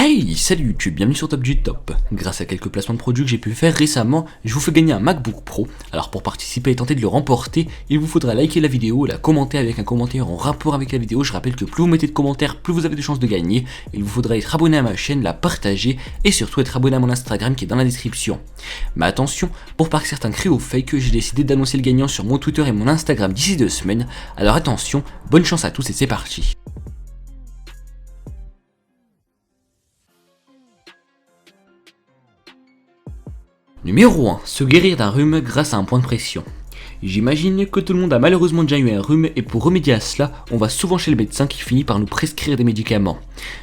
Hey, salut YouTube, bienvenue sur Top du Top. Grâce à quelques placements de produits que j'ai pu faire récemment, je vous fais gagner un MacBook Pro. Alors pour participer et tenter de le remporter, il vous faudra liker la vidéo, la commenter avec un commentaire en rapport avec la vidéo. Je rappelle que plus vous mettez de commentaires, plus vous avez de chances de gagner. Il vous faudra être abonné à ma chaîne, la partager et surtout être abonné à mon Instagram qui est dans la description. Mais attention, pour pas que certains crient au fake, j'ai décidé d'annoncer le gagnant sur mon Twitter et mon Instagram d'ici 2 semaines. Alors attention, bonne chance à tous et c'est parti. Numéro 1. Se guérir d'un rhume grâce à un point de pression. J'imagine que tout le monde a malheureusement déjà eu un rhume et pour remédier à cela, on va souvent chez le médecin qui finit par nous prescrire des médicaments.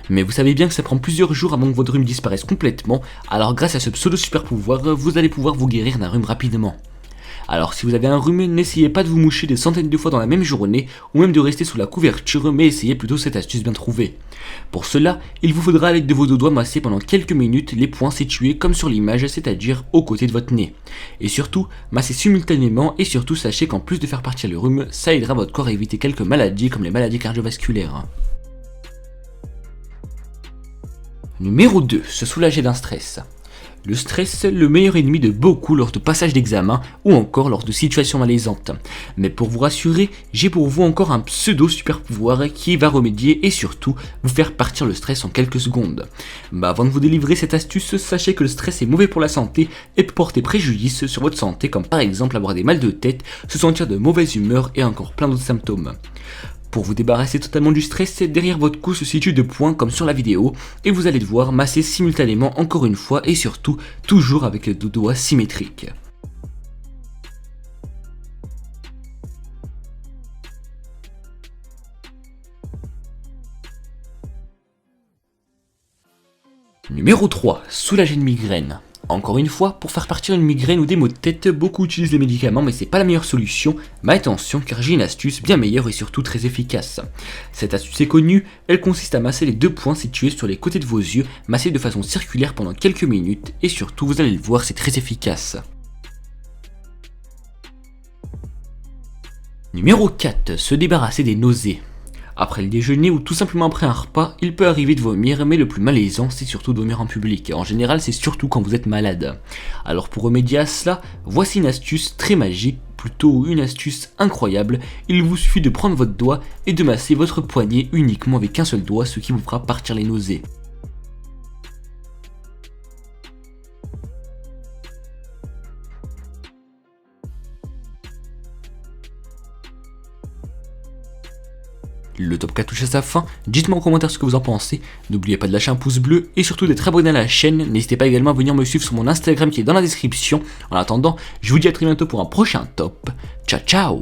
Mais vous savez bien que ça prend plusieurs jours avant que votre rhume disparaisse complètement, alors grâce à ce pseudo super pouvoir, vous allez pouvoir vous guérir d'un rhume rapidement. Alors si vous avez un rhume, n'essayez pas de vous moucher des centaines de fois dans la même journée ou même de rester sous la couverture, mais essayez plutôt cette astuce bien trouvée. Pour cela, il vous faudra à l'aide de vos deux doigts masser pendant quelques minutes les points situés comme sur l'image, c'est-à-dire aux côtés de votre nez. Et surtout, massez simultanément et surtout sachez qu'en plus de faire partir le rhume, ça aidera votre corps à éviter quelques maladies comme les maladies cardiovasculaires. Numéro 2. Se soulager d'un stress. Le stress, le meilleur ennemi de beaucoup lors de passages d'examen ou encore lors de situations malaisantes. Mais pour vous rassurer, j'ai pour vous encore un pseudo super pouvoir qui va remédier et surtout vous faire partir le stress en quelques secondes. Mais avant de vous délivrer cette astuce, sachez que le stress est mauvais pour la santé et peut porter préjudice sur votre santé comme par exemple avoir des mal de tête, se sentir de mauvaise humeur et encore plein d'autres symptômes. Pour vous débarrasser totalement du stress, derrière votre cou se situent 2 points comme sur la vidéo et vous allez devoir masser simultanément encore une fois et surtout toujours avec les 2 doigts symétriques. Numéro 3. Soulager une migraine. Encore une fois, pour faire partir une migraine ou des maux de tête, beaucoup utilisent les médicaments mais c'est pas la meilleure solution, mais attention car j'ai une astuce bien meilleure et surtout très efficace. Cette astuce est connue, elle consiste à masser les 2 points situés sur les côtés de vos yeux, masser de façon circulaire pendant quelques minutes et surtout vous allez le voir c'est très efficace. Numéro 4. Se débarrasser des nausées. Après le déjeuner ou tout simplement après un repas, il peut arriver de vomir, mais le plus malaisant c'est surtout de vomir en public. En général c'est surtout quand vous êtes malade. Alors pour remédier à cela, voici une astuce très magique, plutôt une astuce incroyable. Il vous suffit de prendre votre doigt et de masser votre poignet uniquement avec un seul doigt, ce qui vous fera partir les nausées. Le top 4 touche à sa fin, dites-moi en commentaire ce que vous en pensez, n'oubliez pas de lâcher un pouce bleu et surtout d'être abonné à la chaîne, n'hésitez pas également à venir me suivre sur mon Instagram qui est dans la description. En attendant, je vous dis à très bientôt pour un prochain top, ciao ciao.